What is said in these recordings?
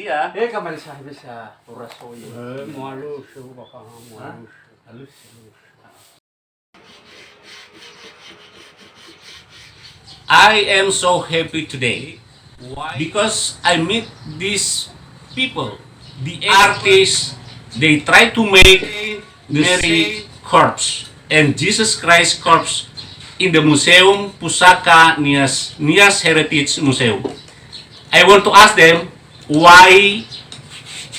dia. Kamari bisa urasoy. Halus, baka halus. I am so happy today. Why? Because I meet these people, the artists. They try to make Mary corpse and Jesus Christ corpse in the Museum Pusaka Nias Heritage Museum. I want to ask them why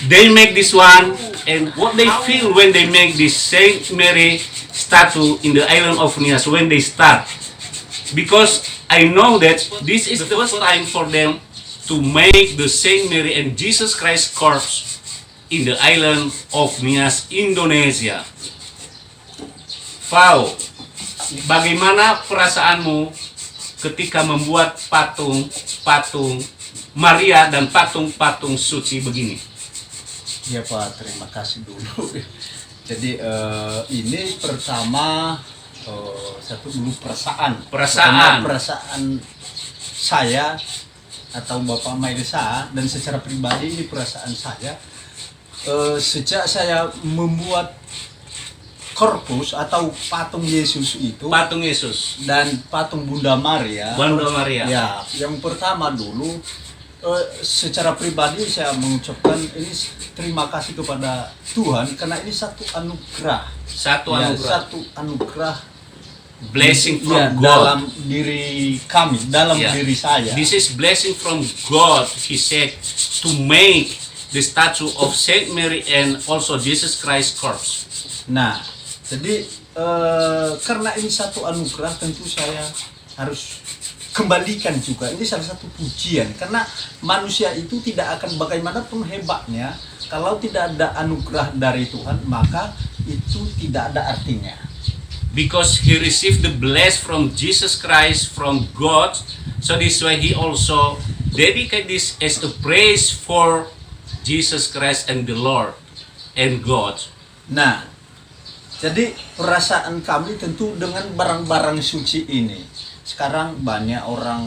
they make this one and what they feel when they make this Saint Mary statue in the island of Nias when they start. Because I know that this is the first time for them to make the Saint Mary and Jesus Christ corpse in the island of Nias, Indonesia. Fau, bagaimana perasaanmu ketika membuat patung Maria dan patung suci begini? Ya Pak, terima kasih dulu. Jadi ini pertama satu dulu perasaan saya atau Bapak Mailisa, dan secara pribadi ini perasaan saya sejak saya membuat korpus atau patung Yesus itu, Patung Yesus dan patung Bunda Maria. Ya, yang pertama dulu secara pribadi saya mengucapkan ini terima kasih kepada Tuhan karena ini satu anugerah. Satu anugerah blessing from God dalam diri kami, dalam diri saya. This is blessing from God. He said to make the statue of Saint Mary and also Jesus Christ corpse. Nah, jadi karena ini satu anugerah, tentu saya harus kembalikan juga. Ini salah satu pujian karena manusia itu tidak akan bagaimanapun hebatnya kalau tidak ada anugerah dari Tuhan, maka itu tidak ada artinya. Because he received the bless from Jesus Christ from God, so this way he also dedicate this as a praise for Jesus Christ and the Lord and God. Nah, jadi perasaan kami tentu dengan barang-barang suci ini. Sekarang banyak orang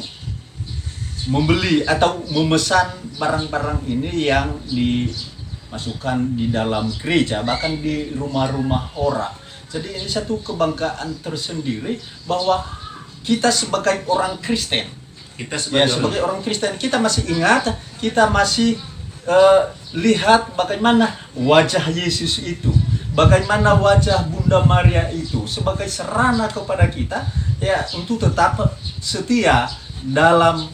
membeli atau memesan barang-barang ini yang dimasukkan di dalam gereja, bahkan di rumah-rumah orang. Jadi ini satu kebanggaan tersendiri bahwa kita sebagai orang Kristen, sebagai orang Kristen, kita masih ingat, kita masih lihat bagaimana wajah Yesus itu, bagaimana wajah Bunda Maria itu sebagai sarana kepada kita ya untuk tetap setia dalam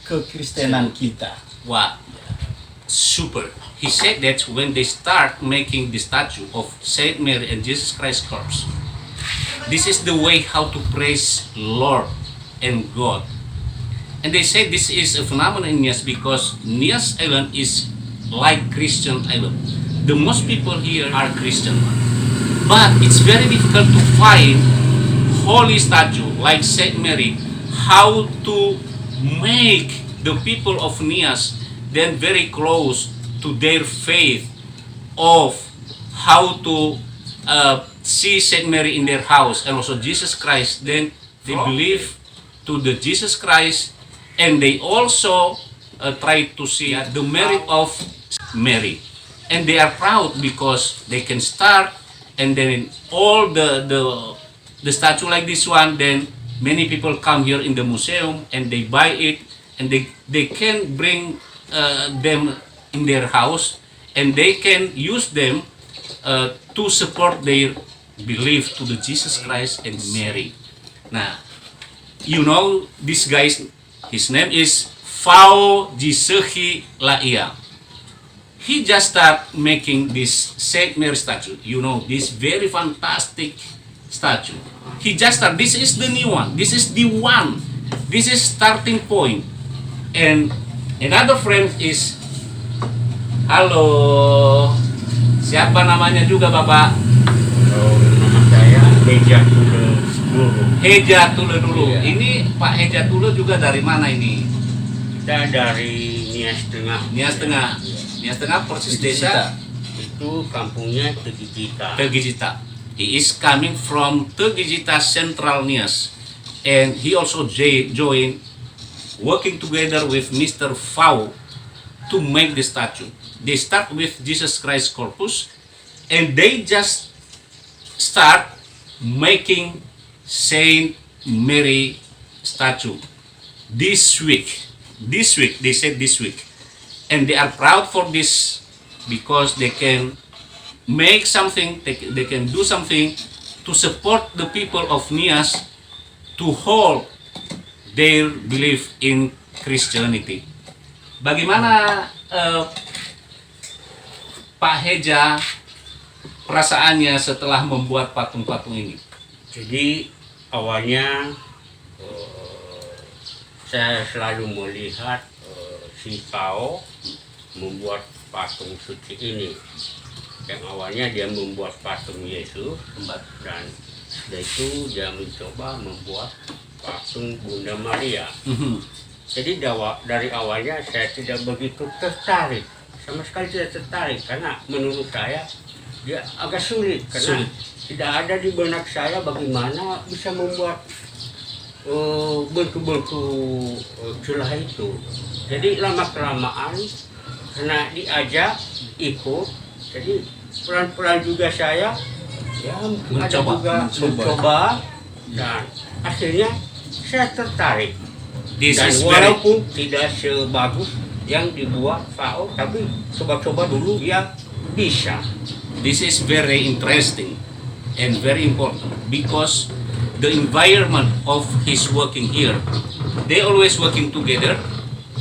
kekristenan kita. Wow, super. He said that when they start making the statue of Saint Mary and Jesus Christ corpse, this is the way how to praise Lord and God. And they say this is a phenomenon in Nias because Nias Island is like Christian island. The most people here are Christian, but it's very difficult to find holy statue like Saint Mary. How to make the people of Nias then very close to their faith of how to see Saint Mary in their house and also Jesus Christ. Then they believe to the Jesus Christ, and they also try to see the merit of Mary, and they are proud because they can start, and then all the statue like this one, then many people come here in the museum and they buy it, and they can bring them in their house, and they can use them to support their belief to the Jesus Christ and Mary. Now, you know this guy, his name is Fau Jisehi Laia. He just start making this Saint Mary statue. You know, this very fantastic statue. He just start, this is the new one. This is the one. This is starting point. And another friend is, halo, siapa namanya juga Bapak? Nama saya Heja Tule. Heja Tule dulu. Iya. Ini Pak Heja Tule juga dari mana ini? Kita dari Nias Tengah. Nias Tengah. Nias Tengah persis desa Itu kampungnya Tegijita. Tegijita. He is coming from Tegijita Central Nias, and he also joined working together with Mr. Fau to make the statue. They start with Jesus Christ corpus, and they just start making Saint Mary statue this week. This week, they said this week. And they are proud for this because they can make something, they can do something to support the people of Nias to hold their belief in Christianity. Bagaimana Pak Heja perasaannya setelah membuat patung-patung ini? Jadi awalnya saya selalu melihat si Pao membuat patung suci ini. Yang awalnya dia membuat patung Yesus, dan setelah itu dia mencoba membuat patung Bunda Maria. Jadi dari awalnya saya tidak begitu tertarik, sama sekali tidak tertarik, karena menurut saya dia agak sulit, karena tidak ada di benak saya bagaimana bisa membuat bentuk-bentuk celah itu. Jadi lama-kelamaan karena diajak ikut, jadi pelan-pelan juga saya mencoba, dan akhirnya saya tertarik. Dan walaupun tidak sebagus yang dibuat Fao, tapi coba-coba dulu yang bisa. This is very interesting and very important because the environment of his working here, they always working together,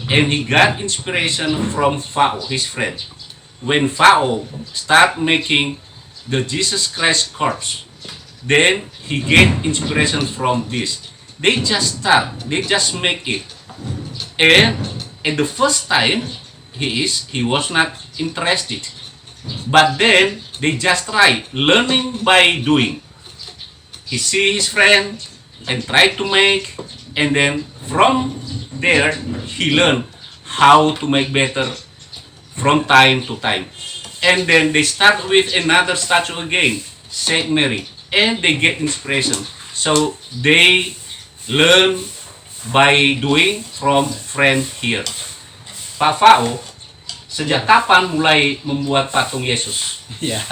and he got inspiration from Fao, his friend. When Fao start making the Jesus Christ corpse, then he get inspiration from this. They just make it, and at the first time he was not interested, but then they just try learning by doing. He see his friend and try to make, and then from there he learn how to make better from time to time. And then they start with another statue again, Saint Mary, and they get inspiration. So they learn by doing from friend here. Pak Fao, sejak kapan mulai membuat patung Yesus? Ya,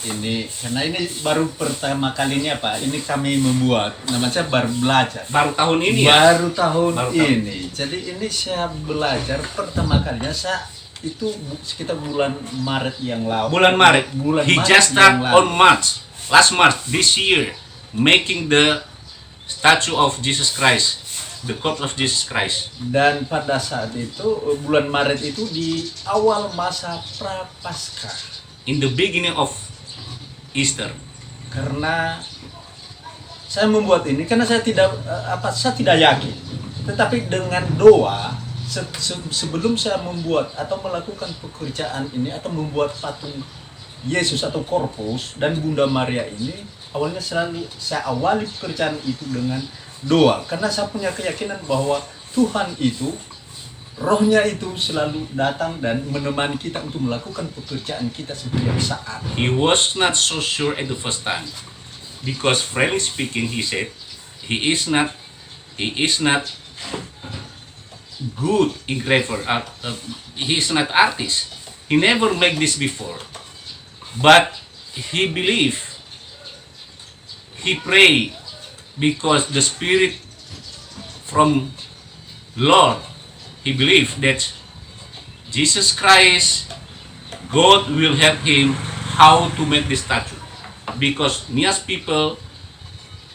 ini karena ini baru pertama kalinya Pak. Ini kami membuat, namanya baru belajar. Baru tahun ini ya? Baru tahun ini. Jadi ini saya belajar pertama kalinya itu sekitar bulan Maret yang lalu. Bulan Maret. He Maret just start on March, last March this year, making the statue of Jesus Christ, the corpse of Jesus Christ. Dan pada saat itu bulan Maret itu di awal masa Prapaskah. In the beginning of Easter. Karena saya membuat ini karena saya tidak yakin. Tetapi dengan doa sebelum saya membuat atau melakukan pekerjaan ini atau membuat patung Yesus atau korpus dan Bunda Maria ini, awalnya selalu saya awali pekerjaan itu dengan doa. Karena saya punya keyakinan bahwa Tuhan itu, Rohnya itu selalu datang dan menemani kita untuk melakukan pekerjaan kita setiap saat. He was not so sure at the first time, because frankly speaking, he said he is not good engraver. He is not artist. He never made this before, but he believe. He pray because the Spirit from Lord. He believed that Jesus Christ, God will help him how to make this statue. Because Nias people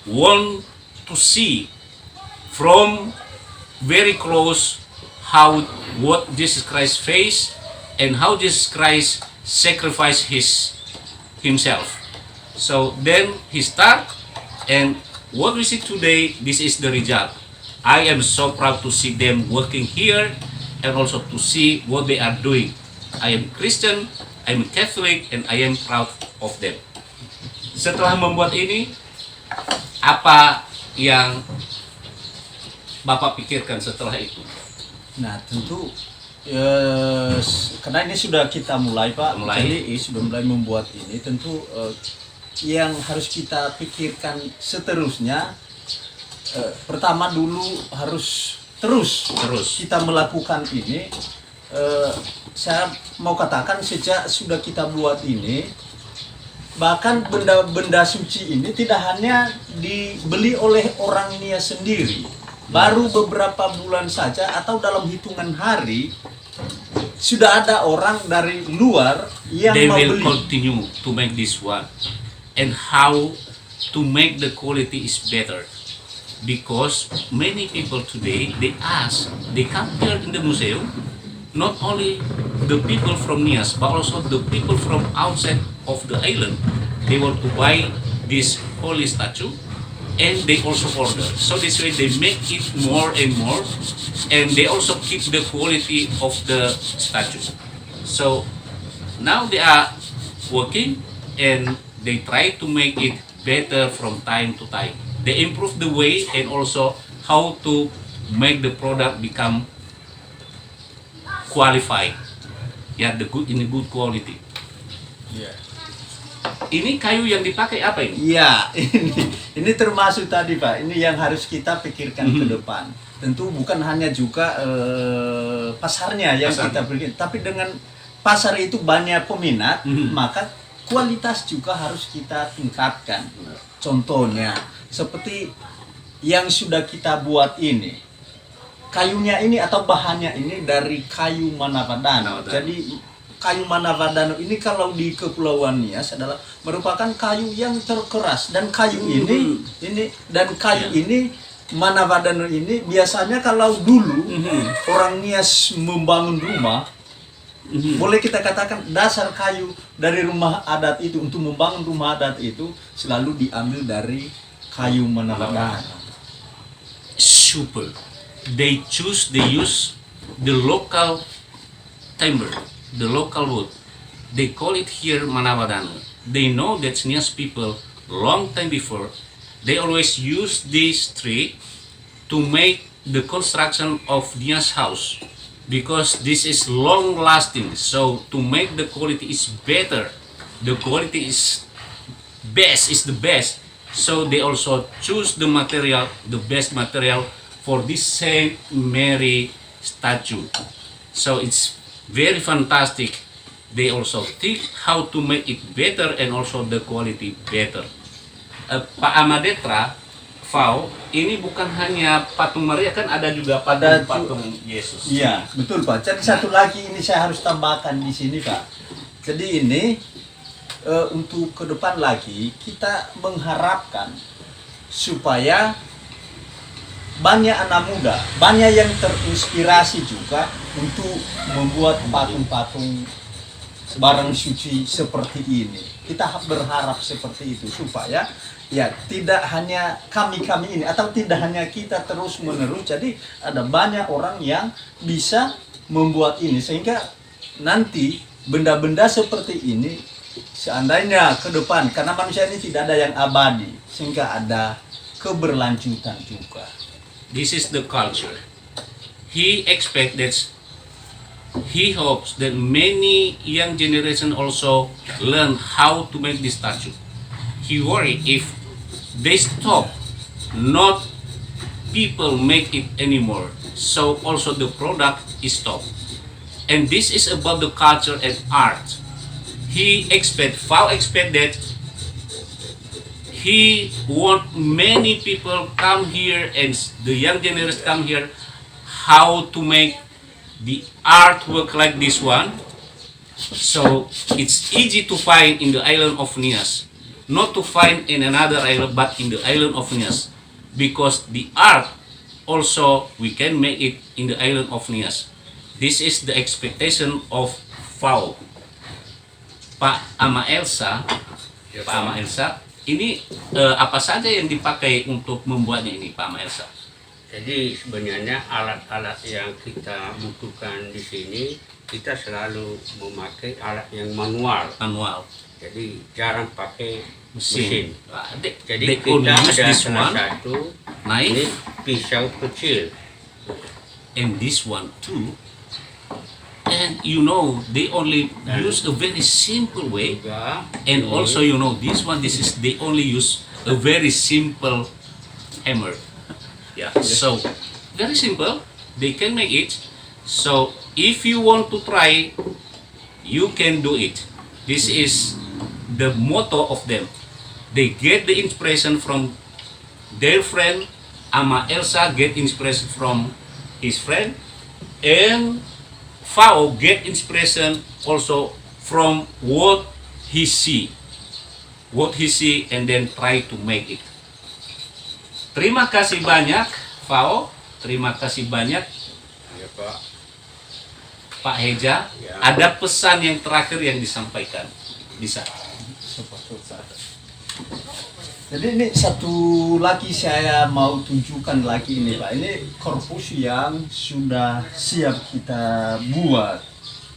want to see from very close what Jesus Christ faced and how Jesus Christ sacrificed himself. So then he start, and what we see today, this is the result. I am so proud to see them working here and also to see what they are doing. I am Christian, I am Catholic, and I am proud of them. Setelah membuat ini, apa yang Bapak pikirkan setelah itu? Nah, tentu karena ini sudah kita mulai Pak, jadi sudah mulai membuat ini, tentu yang harus kita pikirkan seterusnya, pertama dulu harus terus kita melakukan ini saya mau katakan sejak sudah kita buat ini, bahkan benda-benda suci ini tidak hanya dibeli oleh orang Nias sendiri. Baru beberapa bulan saja atau dalam hitungan hari sudah ada orang dari luar yang They mau will beli. continue to make this one. And how to make the quality is better. Because many people today, they come here in the museum, not only the people from Nias, but also the people from outside of the island. They want to buy this holy statue, and they also order. So this way they make it more and more, and they also keep the quality of the statue. So now they are working, and they try to make it better from time to time. They improve the way and also how to make the product become qualified, ya, in a good quality. Ini kayu yang dipakai apa ini? Iya, ini termasuk tadi Pak. Ini yang harus kita pikirkan ke depan. Tentu bukan hanya juga pasarnya yang kita berikan, tapi dengan pasar itu banyak peminat, maka kualitas juga harus kita tingkatkan. Contohnya seperti yang sudah kita buat ini, kayunya ini atau bahannya ini dari kayu Manavadano. Jadi kayu Manavadano ini kalau di Kepulauan Nias adalah merupakan kayu yang terkeras, dan kayu ini Manavadano ini biasanya kalau dulu orang Nias membangun rumah, boleh kita katakan dasar kayu dari rumah adat itu untuk membangun rumah adat itu selalu diambil dari kayu Manavadano. Super. They use the local timber, the local wood. They call it here Manavadano. They know that Nias people long time before, they always use this tree to make the construction of Nias house, because this is long lasting. So to make the quality is better, the quality is the best. So they also choose the material, the best material for this Saint Mary statue. So it's very fantastic. They also think how to make it better and also the quality better. Pak Amadetra, Fau, ini bukan hanya patung Maria, kan ada juga patung Yesus. Iya, betul Pak. Jadi satu lagi ini saya harus tambahkan di sini Pak. Jadi ini untuk ke depan lagi kita mengharapkan supaya banyak anak muda, banyak yang terinspirasi juga untuk membuat patung-patung barang suci seperti ini. Kita berharap seperti itu supaya ya tidak hanya kami ini atau tidak hanya kita terus menerus, jadi ada banyak orang yang bisa membuat ini sehingga nanti benda-benda seperti ini seandainya ke depan, karena manusia ini tidak ada yang abadi, sehingga ada keberlanjutan juga. This is the culture. He expects that, he hopes that many young generation also learn how to make this statue. He worry if they stop, not people make it anymore. So also the product is stopped. And this is about the culture and art. Fau expect that he want many people come here and the young generation come here how to make the artwork like this one. So it's easy to find in the island of Nias, not to find in another island but in the island of Nias, because the art also we can make it in the island of Nias. This is the expectation of Fau. Pak Ama Elsa, ini apa saja yang dipakai untuk membuatnya ini, Pak Ama Elsa? Jadi sebenarnya alat-alat yang kita butuhkan di sini, kita selalu memakai alat yang manual. Jadi jarang pakai mesin. Jadi kita ada salah satu ini pisau kecil. And this one too. And you know, they only use a very simple way. And also, you know, this is they only use a very simple hammer. Yeah. So very simple. They can make it. So if you want to try, you can do it. This is the motto of them. They get the inspiration from their friend. Ama Elsa get inspiration from his friend, and Fao get inspiration also from what he see, and then try to make it. Terima kasih banyak, Fao. Terima kasih banyak, Ya Pak. Pak Heja. Ya. Ada pesan yang terakhir yang disampaikan. Bisa. Jadi ini satu lagi saya mau tunjukkan lagi ini Pak. Ini korpus yang sudah siap kita buat.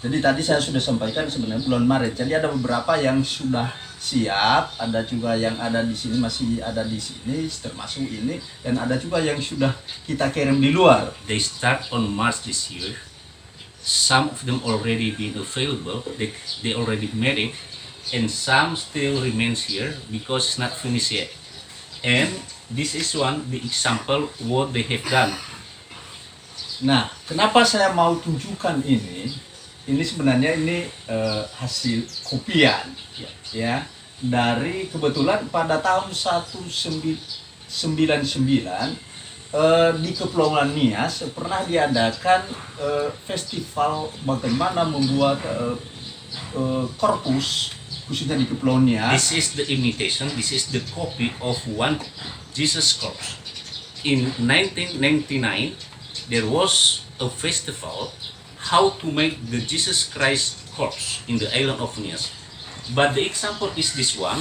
Jadi tadi saya sudah sampaikan sebenarnya bulan Maret. Jadi ada beberapa yang sudah siap, ada juga yang ada di sini, masih ada di sini termasuk ini, dan ada juga yang sudah kita kirim di luar. They start on March this year. Some of them already been available. They already made it, and some still remains here because it's not finished yet. And this is the example what they have done. Nah, kenapa saya mau tunjukkan ini? Ini sebenarnya ini hasil kopian, ya, dari kebetulan pada tahun 1999 di Kepulauan Nias pernah diadakan festival bagaimana membuat korpus khususnya di Kepulauan Nias. This is the imitation. This is the copy of one Jesus corpse. In 1999, there was a festival how to make the Jesus Christ corpse in the island of Nias. But the example is this one.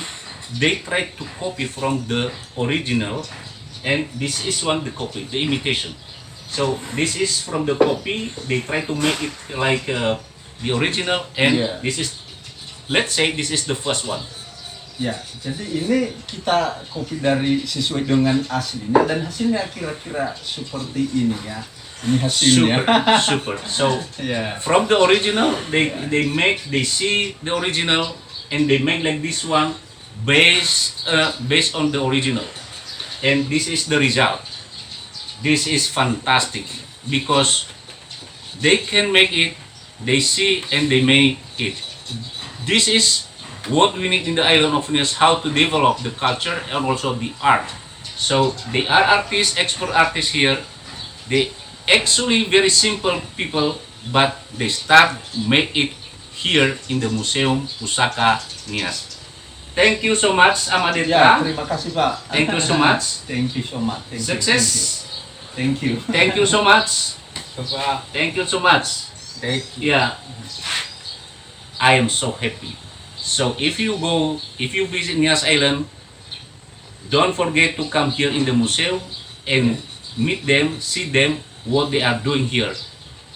They tried to copy from the original, and this is the copy, the imitation. So this is from the copy. They try to make it like the original, and Yeah. this is, let's say, this is the first one. Ya, jadi ini kita copy dari sesuai dengan aslinya dan hasilnya kira-kira seperti ini ya. Ini hasilnya. Super. So Ya. from the original, they see the original, and they make like this one based on the original, and this is the result. This is fantastic because they can make it, they see, and they make it. This is what we need in the island of Nias, how to develop the culture and also the art. So they are artists, expert artists here. They actually very simple people, but they start make it here in the Museum Pusaka Nias. Thank you so much, Ya, Amadeta. terima kasih Pak. Thank you so much. Thank you so much. Thank you, Success. Thank you. Thank you so much. Pak. Thank you so much. Yeah, I am so happy. So if you visit Nias Island, don't forget to come here in the museum and meet them, see them, what they are doing here.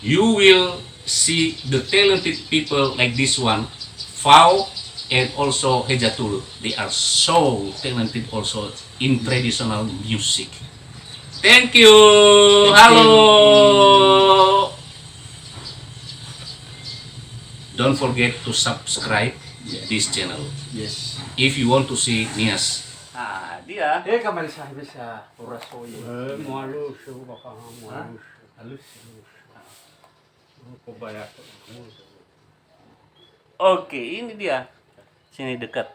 You will see the talented people like this one, Fao and also Hejatulu. They are so talented also in traditional music. Thank you. Halo. Don't forget to subscribe this channel Yes. if you want to see Nias. Ah, dia. Kamari saya bisa urasoy. Halus, baka halus. Halus. Kebayang. Oke, ini dia. Sini dekat.